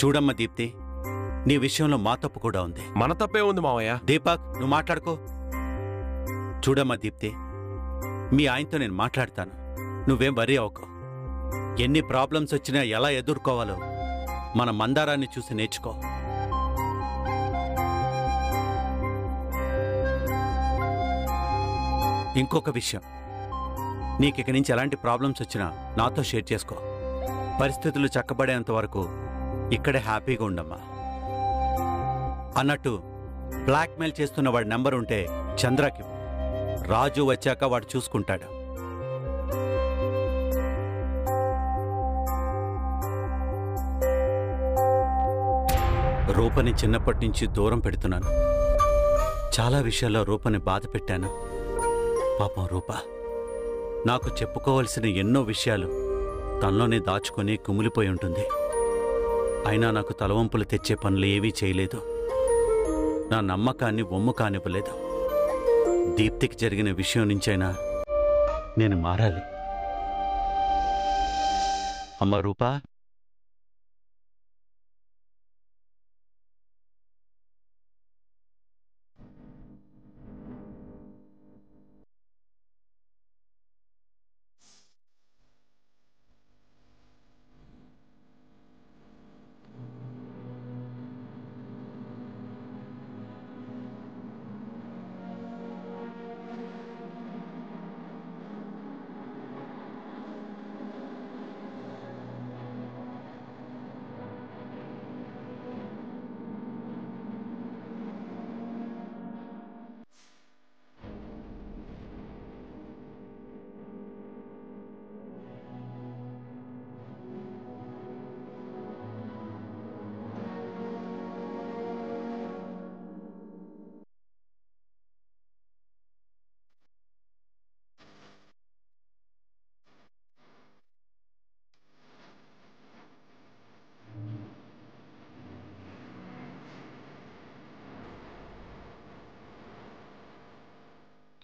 చూడమ్మ దీప్తి, నీ విషయంలో మా తప్పు కూడా ఉంది. మన తప్పే ఉంది మావయ్య. దీపక్, నువ్వు మాట్లాడుకో. చూడమ్మా దీప్తి, మీ ఆయనతో నేను మాట్లాడతాను. నువ్వేం వరీ అవ్వకు. ఎన్ని ప్రాబ్లమ్స్ వచ్చినా ఎలా ఎదుర్కోవాలో మన మందారాన్ని చూసి నేర్చుకో. ఇంకొక విషయం, నీకిక నుంచి ఎలాంటి ప్రాబ్లమ్స్ వచ్చినా నాతో షేర్ చేసుకో. పరిస్థితులు చక్కబడేంత వరకు ఇక్కడే హ్యాపీగా ఉండమ్మా. అన్నట్టు బ్లాక్మెయిల్ చేస్తున్న వాడి నెంబర్ ఉంటే చంద్రకి రాజు వచ్చాక వాడు చూసుకుంటాడు. రూపని చిన్నప్పటి నుంచి దూరం పెడుతున్నాను. చాలా విషయాల్లో రూపని బాధ పెట్టాను. పాపం రూప నాకు చెప్పుకోవలసిన ఎన్నో విషయాలు తనలోనే దాచుకొని కుమిలిపోయి ఉంటుంది. అయినా నాకు తలవంపులు తెచ్చే పనులు ఏవీ చేయలేదు. నా నమ్మకాన్ని ఒమ్ము కానివ్వలేదు. దీప్తికి జరిగిన విషయం నుంచైనా నేను మారాలి. అమ్మ రూపా,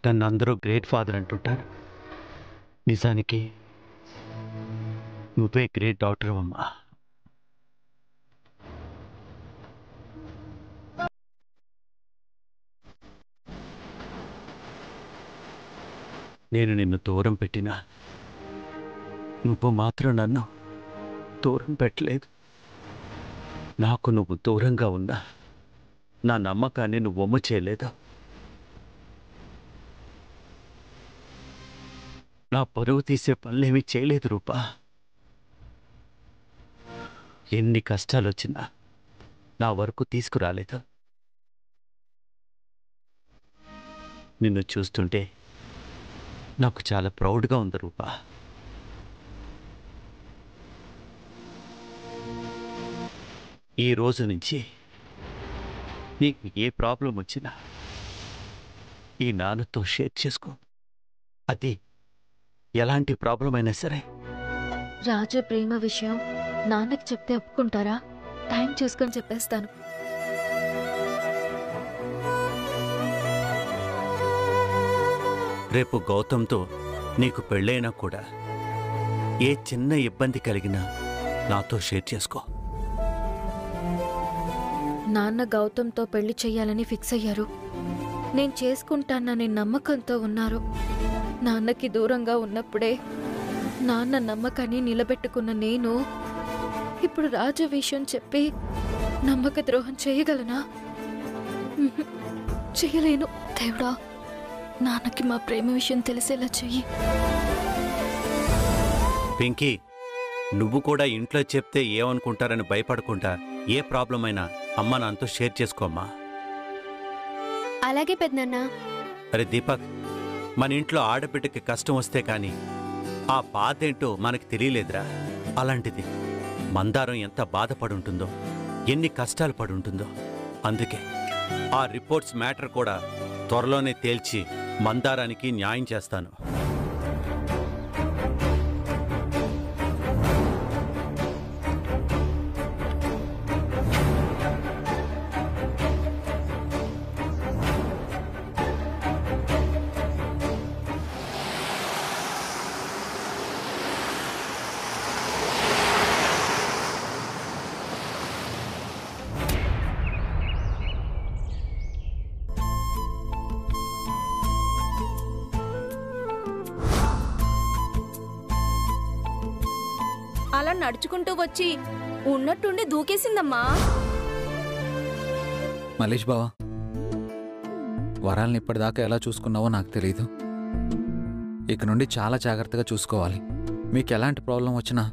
నన్ను అందరూ గ్రేట్ ఫాదర్ అంటుంటారు. నిజానికి నువ్వే గ్రేట్ డాక్టర్ అమ్మా. నేను నిన్ను దూరం పెట్టినా నువ్వు మాత్రం నన్ను దూరం పెట్టలేదు. నాకు నువ్వు దూరంగా ఉన్నా నా నమ్మకాన్ని నువ్వు ఒమ్ము చేయలేదు. నా పరువు తీసే పనులేమీ చేయలేదు రూపా. ఎన్ని కష్టాలు వచ్చినా నా వరకు తీసుకురాలేదు. నిన్ను చూస్తుంటే నాకు చాలా ప్రౌడ్గా ఉంది రూపా. ఈ రోజు నుంచి నీకు ఏ ప్రాబ్లం వచ్చినా ఈ నాన్నతో షేర్ చేసుకో. అది ఎలాంటి ప్రాబ్లం అయినా సరే. రాజు ప్రేమ విషయం నాన్నకి చెప్తే ఒప్పుకుంటారా? టైం చూసుకొని చెప్పేస్తాను. రేపు గౌతమ్తో నీకు పెళ్ళైనా కూడా ఏ చిన్న ఇబ్బంది కలిగినా నాతో షేర్ చేసుకో. నాన్న గౌతమ్తో పెళ్లి చెయ్యాలని ఫిక్స్ అయ్యారు. నేను చేసుకుంటాననే నమ్మకంతో ఉన్నారు. నాన్నకి దూరంగా ఉన్నప్పుడే నాన్న నమ్మకాన్ని నిలబెట్టుకున్న నేను ఇప్పుడు రాజు విషయం చెప్పి నమ్మక ద్రోహం చేయగలనా? చేయలేను. దేవుడా, నాన్నకి మా ప్రేమ విషయం తెలిసేలా చెయ్యి. పింకీ, నువ్వు కూడా ఇంట్లో చెప్తే ఏమనుకుంటారని భయపడకుండా ఏ ప్రాబ్లం అయినా అమ్మ నాన్నతో షేర్ చేసుకోమ్మా. అలాగే పెద్దనాన్న. అరే దీపక్, మన ఇంట్లో ఆడబిడ్డకి కష్టం వస్తే కానీ ఆ బాధ ఏంటో మనకి తెలియలేదురా. అలాంటిది మందారం ఎంత బాధపడుంటుందో, ఎన్ని కష్టాలు పడుంటుందో. అందుకే ఆ రిపోర్ట్స్ మ్యాటర్ కూడా త్వరలోనే తేల్చి మందారానికి న్యాయం చేస్తాను. నడుచుకుంటూ వచ్చి ఉన్నట్టుండి దూకేసిందమ్మా. మలేష్ బావా, వరాల్ని ఇప్పటిదాకా ఎలా చూసుకున్నావో నాకు తెలీదు. ఇక నుండి చాలా జాగ్రత్తగా చూసుకోవాలి. మీకు ఎలాంటి ప్రాబ్లం వచ్చినా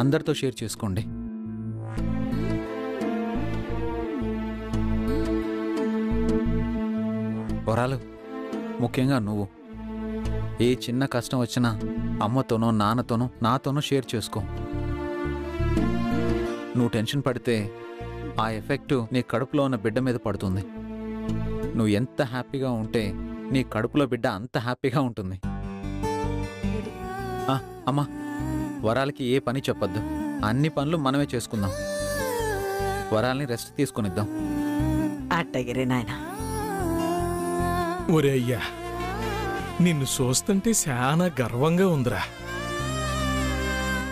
అందరితో షేర్ చేసుకోండి. వరాలు, ముఖ్యంగా నువ్వు ఏ చిన్న కష్టం వచ్చినా అమ్మతోనో నాన్నతోనో నాతోనో షేర్ చేసుకో. నువ్వు టెన్షన్ పడితే ఆ ఎఫెక్టు నీ కడుపులో ఉన్న బిడ్డ మీద పడుతుంది. నువ్వు ఎంత హ్యాపీగా ఉంటే నీ కడుపులో బిడ్డ అంత హ్యాపీగా ఉంటుంది. అమ్మా, వరాలకి ఏ పని చెప్పొద్దు. అన్ని పనులు మనమే చేసుకుందాం. వరాల్ని రెస్ట్ తీసుకునిద్దాం. అట్టగిరే నాయనా. ఒరే అయ్యా, నిన్ను చూస్తుంటే చాలా గర్వంగా ఉందిరా.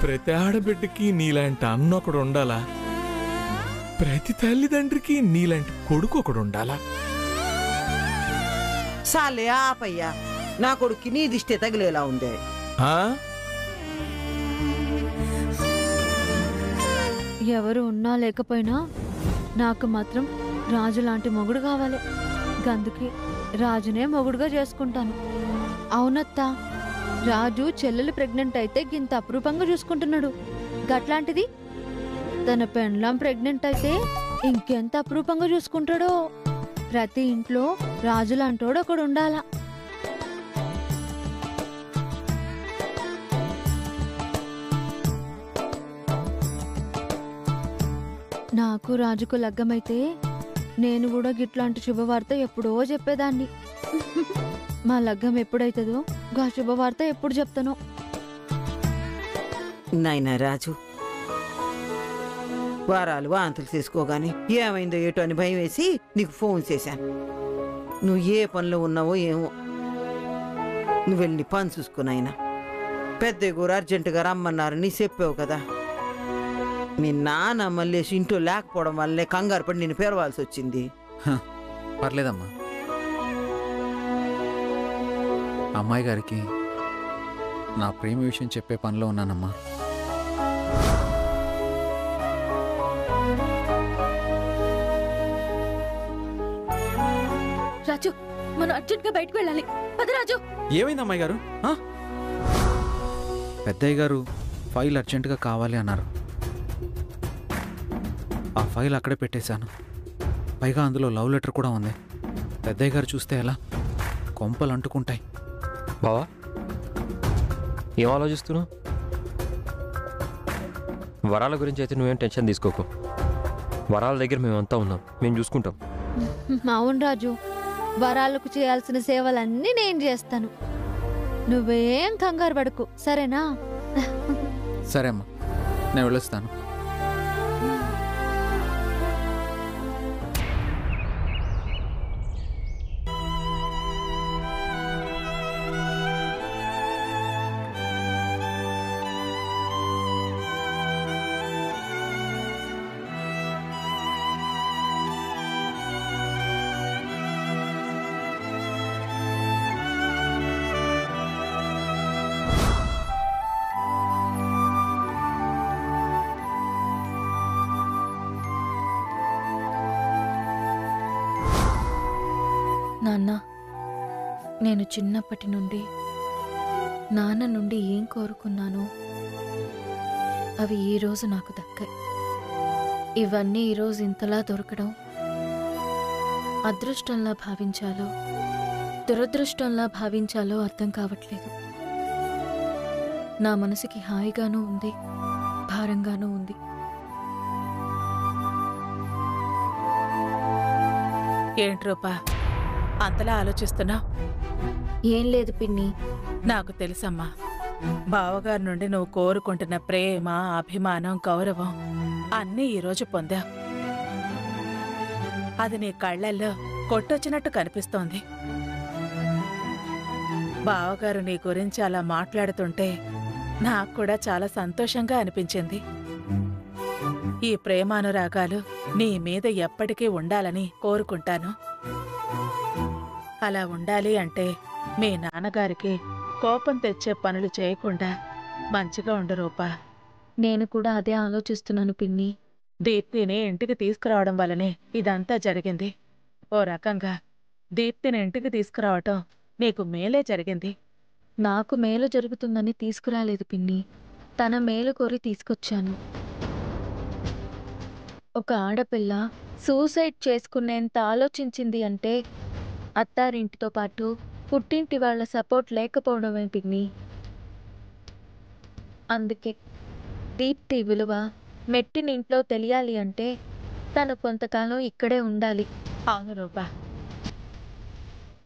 ప్రతి ఆడబిడ్డకి నీలాంటి అన్న ఒకడు ఉండాలా, ప్రతి తల్లిదండ్రికి నీలాంటి కొడుకు ఒకడు ఉండాలా. సాలే ఆపయ్యా, నా కొడుక్కి నీ దిష్టే తగిలేలా ఉంది. ఆ? ఎవరు ఉన్నా లేకపోయినా నాకు మాత్రం రాజు లాంటి మొగుడు కావాలి. గందుకి రాజునే మొగుడుగా చేసుకుంటాను. అవునత్తా, రాజు చెల్లెలు ప్రెగ్నెంట్ అయితే గింత అపురూపంగా చూసుకుంటున్నాడు. గట్లాంటిది తన పెండ్లాం ప్రెగ్నెంట్ అయితే ఇంకెంత అపురూపంగా చూసుకుంటాడో. ప్రతి ఇంట్లో రాజు లాంటోడు ఒకడు ఉండాలా. నాకు రాజుకు లగ్గమైతే నేను కూడా గిట్లాంటి శుభవార్త ఎప్పుడో చెప్పేదాన్ని. మా లగ్గం ఎప్పుడైతుందో గా శుభవార్త ఎప్పుడు చెప్తానో. నాయనా రాజు, వారాలు వాంతులు చేసుకోగాని ఏమైందో ఏటో అని భయం వేసి నీకు ఫోన్ చేశాను. నువ్వు ఏ పనిలో ఉన్నావో ఏమో. నువ్వు వెళ్ళి పని చూసుకున్నాయినా. పెద్ద కూర అర్జెంటుగా రమ్మన్నారని చెప్పావు కదా. మీ నాన్న మళ్ళీ ఇంట్లో లేకపోవడం వల్లే కంగారు పడి నేను పేరవాల్సి వచ్చింది. పర్లేదమ్మా. అమ్మాయి గారికి నా ప్రేమ విషయం చెప్పే పనిలో ఉన్నానమ్మా. రాజు, మనం అర్జెంట్గా బయటకు వెళ్ళాలి. పద రాజు. ఏమైంది అమ్మాయి గారు? పెద్దయ్య గారు ఫైల్ అర్జెంటుగా కావాలి అన్నారు. ఆ ఫైల్ అక్కడే పెట్టేశాను. పైగా అందులో లవ్ లెటర్ కూడా ఉంది. పెద్దయ్య గారు చూస్తే ఎలా? కొంపలు అంటుకుంటాయి. బావా, ఏం ఆలోచిస్తున్నావు? వరాల గురించి అయితే నువ్వేం టెన్షన్ తీసుకోకు. వరాల దగ్గర మేమంతా ఉన్నాం, మేము చూసుకుంటాం. అవును రాజు, వరాలకు చేయాల్సిన సేవలన్నీ నేను చేస్తాను. నువ్వేం కంగారు పడకు, సరేనా? సరే అమ్మా, నేను వెళ్ళొస్తాను. నాన్న, నేను చిన్నప్పటి నుండి నాన్న నుండి ఏం కోరుకున్నానో అవి ఈరోజు నాకు దక్కాయి. ఇవన్నీ ఈరోజు ఇంతలా దొరకడం అదృష్టంలా భావించాలో దురదృష్టంలా భావించాలో అర్థం కావట్లేదు. నా మనసుకి హాయిగానూ ఉంది, భారంగానూ ఉంది. ఏంట్రోపా అంతలా ఆలోచిస్తున్నావు? ఏం లేదు పిన్ని. నాకు తెలుసమ్మా, బావగారి నుండి నువ్వు కోరుకుంటున్న ప్రేమ, అభిమానం, గౌరవం అన్నీ ఈరోజు పొందావు. అది నీ కళ్ళల్లో కొట్టొచ్చినట్టు కనిపిస్తోంది. బావగారు నీ గురించి అలా మాట్లాడుతుంటే నాకు కూడా చాలా సంతోషంగా అనిపించింది. ఈ ప్రేమానురాగాలు నీ మీద ఎప్పటికీ ఉండాలని కోరుకుంటాను. అలా ఉండాలి అంటే మీ నాన్నగారికి కోపం తెచ్చే పనులు చేయకుండా మంచిగా ఉండు రూపా. నేను కూడా అదే ఆలోచిస్తున్నాను పిన్ని. దీప్తిని ఇంటికి తీసుకురావడం వల్లనే ఇదంతా జరిగింది. ఓ రకంగా దీప్తిని ఇంటికి తీసుకురావటం నీకు మేలే జరిగింది. నాకు మేలు జరుగుతుందని తీసుకురాలేదు పిన్ని, తన మేలు కోరి తీసుకొచ్చాను. ఒక ఆడపిల్ల సూసైడ్ చేసుకునేంత ఆలోచించింది అంటే అత్తారింటితో పాటు పుట్టింటి వాళ్ళ సపోర్ట్ లేకపోవడమే పిన్ని. అందుకే దీప్తి విలువ మెట్టినింట్లో తెలియాలి అంటే తను కొంతకాలం ఇక్కడే ఉండాలి. అవును రూపా.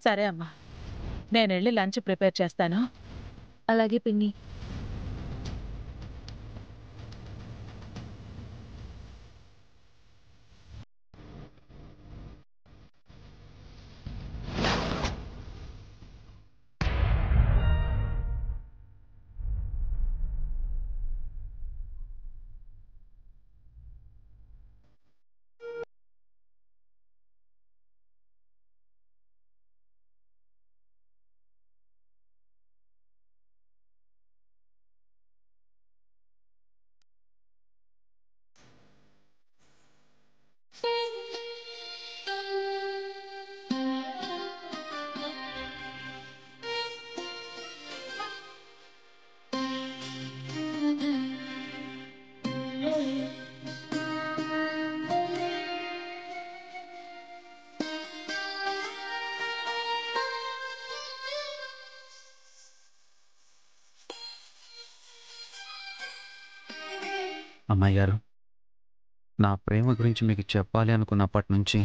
సరే అమ్మా, నేనెళ్ళి లంచ్ ప్రిపేర్ చేస్తాను. అలాగే పిన్ని. అమ్మాయి గారు, నా ప్రేమ గురించి మీకు చెప్పాలి అనుకున్నప్పటి నుంచి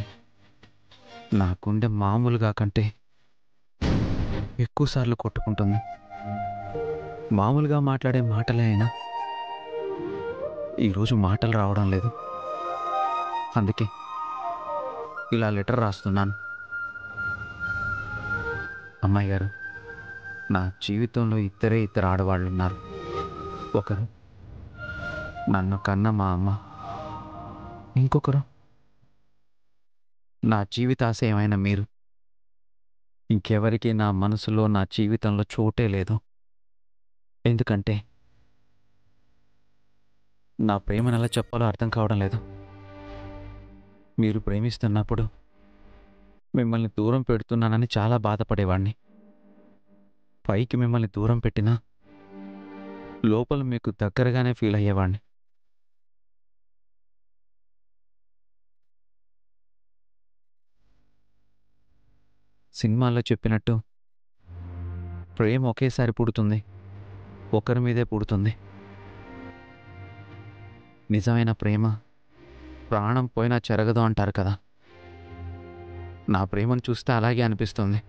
నా గుండె మామూలుగా కంటే ఎక్కువసార్లు కొట్టుకుంటుంది. మామూలుగా మాట్లాడే మాటలే అయినా ఈరోజు మాటలు రావడం లేదు. అందుకే ఇలా లెటర్ రాస్తున్నాను. అమ్మాయి గారు, నా జీవితంలో ఇద్దరు ఆడవాళ్ళు ఉన్నారు. ఒకరు నన్ను కన్న మా అమ్మ, ఇంకొకరు నా జీవితాశయమైన మీరు. ఇంకెవరికి నా మనసులో, నా జీవితంలో చోటే లేదు. ఎందుకంటే నా ప్రేమను ఎలా చెప్పాలో అర్థం కావడం లేదు. మీరు ప్రేమిస్తున్నప్పుడు మిమ్మల్ని దూరం పెడుతున్నానని చాలా బాధపడేవాడిని. పైకి మిమ్మల్ని దూరం పెట్టినా లోపల మీకు దగ్గరగానే ఫీల్ అయ్యేవాడిని. సినిమాల్లో చెప్పినట్టు ప్రేమ ఒకేసారి పుడుతుంది, ఒకరి మీదే పుడుతుంది. నిజమైన ప్రేమ ప్రాణం పోయినా చెరగదు అంటారు కదా. నా ప్రేమను చూస్తే అలాగే అనిపిస్తుంది.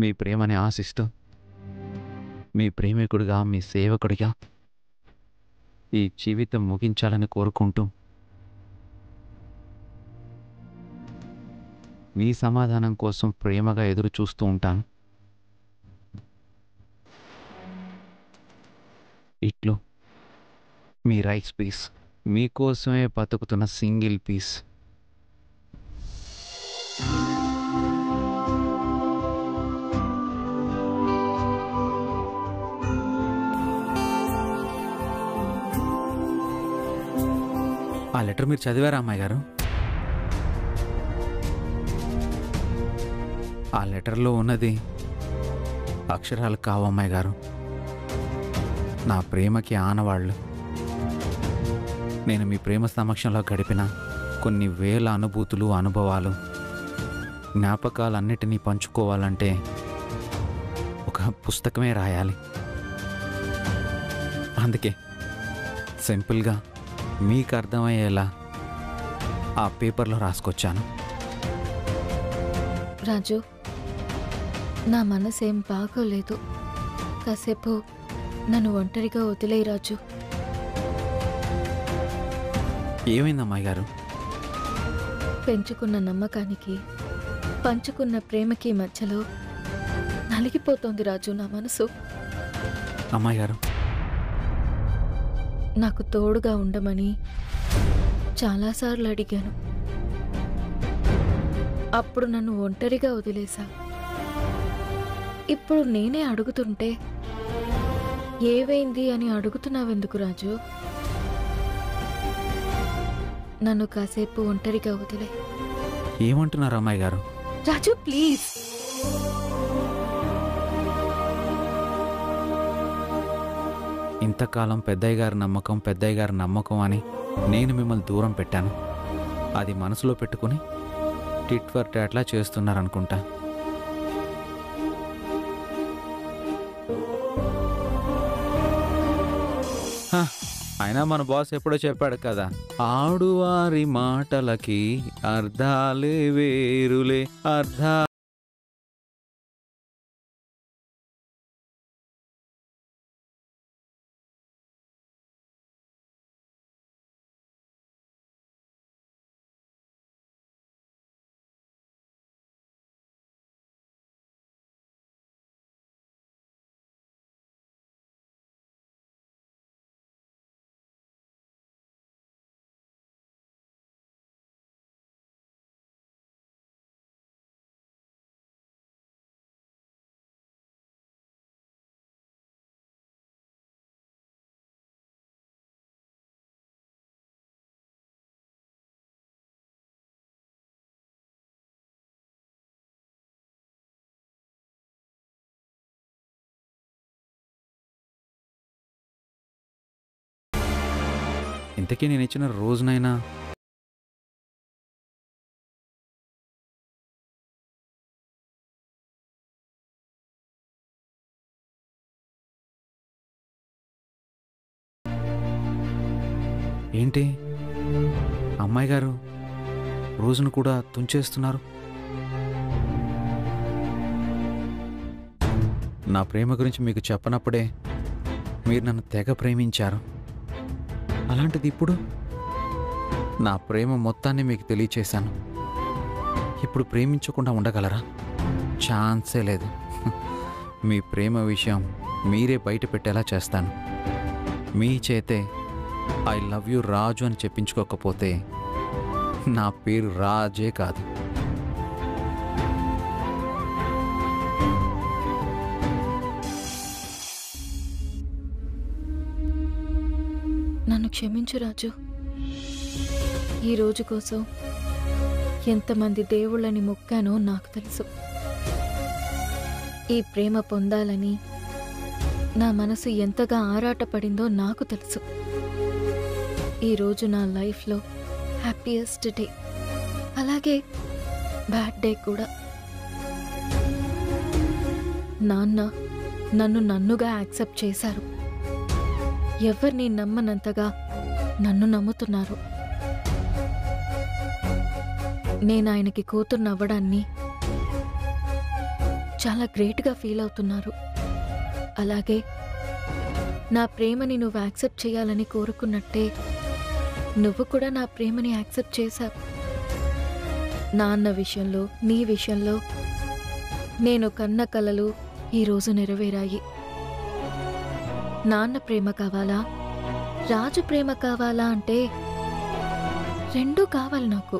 మీ ప్రేమని ఆశిస్తూ, మీ ప్రేమికుడిగా, మీ సేవకుడిగా ఈ జీవితం ముగించాలని కోరుకుంటూ మీ సమాధానం కోసం ప్రేమగా ఎదురు చూస్తూ ఉంటాను. ఇట్లు మీ రైస్ పీస్, మీకోసమే బతుకుతున్న సింగిల్ పీస్. ఆ లెటర్ మీరు చదివారా అమ్మాయి గారు? ఆ లెటర్లో ఉన్నది అక్షరాలు కావు అమ్మాయి గారు, నా ప్రేమకి ఆనవాళ్ళు. నేను మీ ప్రేమ సమక్షంలో గడిపిన కొన్ని వేల అనుభూతులు, అనుభవాలు, జ్ఞాపకాలన్నిటినీ పంచుకోవాలంటే ఒక పుస్తకమే రాయాలి. అందుకే సింపుల్గా మీకు అర్థమయ్యేలా ఆ పేపర్లో రాసుకొచ్చాను. రాజు, నా మనసేం బాగోలేదు. కాసేపు నన్ను ఒంటరిగా వదిలేయి రాజు. ఏమైందమ్మాయి గారు? పెంచుకున్న నమ్మకానికి, పంచుకున్న ప్రేమకి మధ్యలో నలిగిపోతోంది రాజు నా మనసు. అమ్మాయి గారు, నాకు తోడుగా ఉండమని చాలాసార్లు అడిగాను. అప్పుడు నన్ను ఒంటరిగా వదిలేశా. ఇప్పుడు నేనే అడుగుతుంటే ఏవైంది అని అడుగుతున్నావెందుకు రాజు? నన్ను కాసేపు ఒంటరిగా వదిలే. ఏమంటున్నారు అమ్మాయి గారు? రాజు ప్లీజ్. ఇంతకాలం పెద్దయ్య గారి నమ్మకం అని నేను మిమ్మల్ని దూరం పెట్టాను. అది మనసులో పెట్టుకుని టిట్ ఫర్ టాట్లా చేస్తున్నారనుకుంటా. అయినా మన బాస్ ఎప్పుడో చెప్పాడు కదా, ఆడువారి మాటలకి అర్థాలే వేరులే అర్థా. ఇంతకీ నేను ఇచ్చిన రోజునైనా ఏంటి అమ్మాయి గారు రోజును కూడా తుంచేస్తున్నారు? నా ప్రేమ గురించి మీకు చెప్పనప్పుడే మీరు నన్ను తెగ ప్రేమించారు. అలాంటిది ఇప్పుడు నా ప్రేమ మొత్తాన్ని మీకు తెలియచేశాను. ఇప్పుడు ప్రేమించకుండా ఉండగలరా? ఛాన్సే లేదు. మీ ప్రేమ విషయం మీరే బయట పెట్టేలా చేస్తాను. మీ చేతే ఐ లవ్ యూ రాజు అని చెప్పించుకోకపోతే నా పేరు రాజే కాదు. నన్ను క్షమించు రాజు. ఈ రోజు కోసం ఎంతమంది దేవుళ్ళని మొక్కానో నాకు తెలుసు. ఈ ప్రేమ పొందాలని నా మనసు ఎంతగా ఆరాటపడిందో నాకు తెలుసు. ఈరోజు నా లైఫ్లో హ్యాపీయెస్ట్ డే, అలాగే బ్యాడ్ డే కూడా. నాన్న నన్ను నన్నుగా యాక్సెప్ట్ చేశారు. ఎవరిని నమ్మనంతగా నన్ను నమ్ముతున్నారు. నేను ఆయనకి కూతుర్నవ్వడాన్ని చాలా గ్రేట్గా ఫీల్ అవుతున్నారు. అలాగే నా ప్రేమని నువ్వు యాక్సెప్ట్ చేయాలని కోరుకున్నట్టే నువ్వు కూడా నా ప్రేమని యాక్సెప్ట్ చేశావు. నాన్న విషయంలో, నీ విషయంలో నేను కన్న కలలు ఈరోజు నెరవేరాయి. నాన్న ప్రేమ కావాలా, రాజు ప్రేమ కావాలా అంటే రెండూ కావాలి నాకు.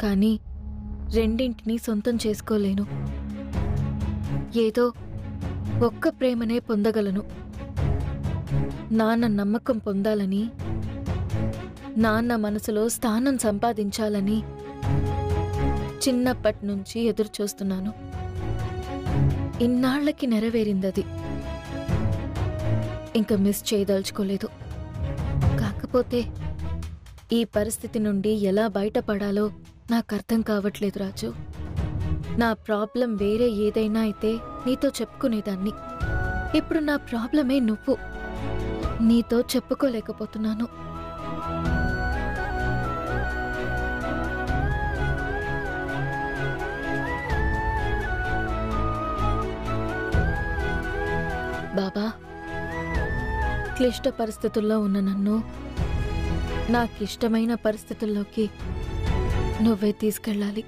కానీ రెండింటినీ సొంతం చేసుకోలేను. ఏదో ఒక్క ప్రేమనే పొందగలను. నాన్న నమ్మకం పొందాలని, నాన్న మనసులో స్థానం సంపాదించాలని చిన్నప్పటి నుంచి ఎదురు చూస్తున్నాను. ఇన్నాళ్లకి నెరవేరిందది. ఇంకా మిస్ చేయదలుచుకోలేదు. కాకపోతే ఈ పరిస్థితి నుండి ఎలా బయటపడాలో నాకు అర్థం కావట్లేదు రాజు. నా ప్రాబ్లం వేరే ఏదైనా అయితే నీతో చెప్పుకునేదాన్ని. ఇప్పుడు నా ప్రాబ్లమే నువ్వు. నీతో చెప్పుకోలేకపోతున్నాను. బాబా, క్లిష్ట పరిస్థితుల్లో ఉన్న నన్ను నాకిష్టమైన పరిస్థితుల్లోకి నువ్వే తీసుకెళ్ళాలి.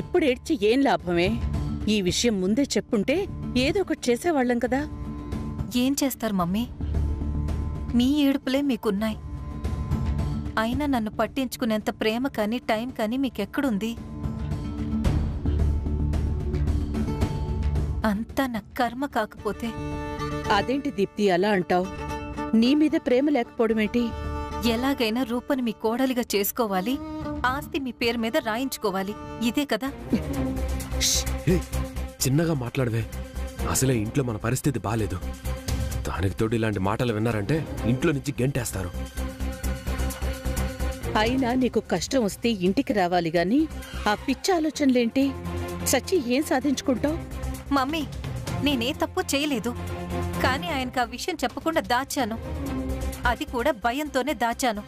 ఇప్పుడు ఏడ్చి ఏం లాభమే? ఈ విషయం ముందే చెప్పుంటే ఏదో ఒకటి చేసేవాళ్ళం కదా. ఏం చేస్తారు మమ్మీ? మీ ఏడుపులే మీకున్నాయి. అయినా నన్ను పట్టించుకునేంత ప్రేమ కానీ టైం కానీ మీకెక్కడుంది? అంతా నా కర్మ కాకపోతే. అదేంటి దీప్తి అలా అంటావు? నీ మీద ప్రేమ లేకపోవడం ఏంటి? ఎలాగైనా రూపని మీ కోడలిగా చేసుకోవాలి, ఆస్తి మీ పేరు మీద రాయించుకోవాలి, ఇదే కదా? చిన్నగా మాట్లాడవే. అసలే ఇంట్లో మన పరిస్థితి బాలేదు. దానికి తోడు ఇలాంటి మాటలు విన్నారంటే ఇంట్లో నుంచి గెంటేస్తారు. అయినా నీకు కష్టం వస్తే ఇంటికి రావాలి గాని ఆ పిచ్చి ఆలోచనలేంటి? సచ్చి ఏం సాధించుకుంటావు? మమ్మీ, నేనే తప్పు చేయలేదు, కానీ ఆయనకు ఆ విషయం చెప్పకుండా దాచాను. అది కూడా భయంతోనే దాచాను.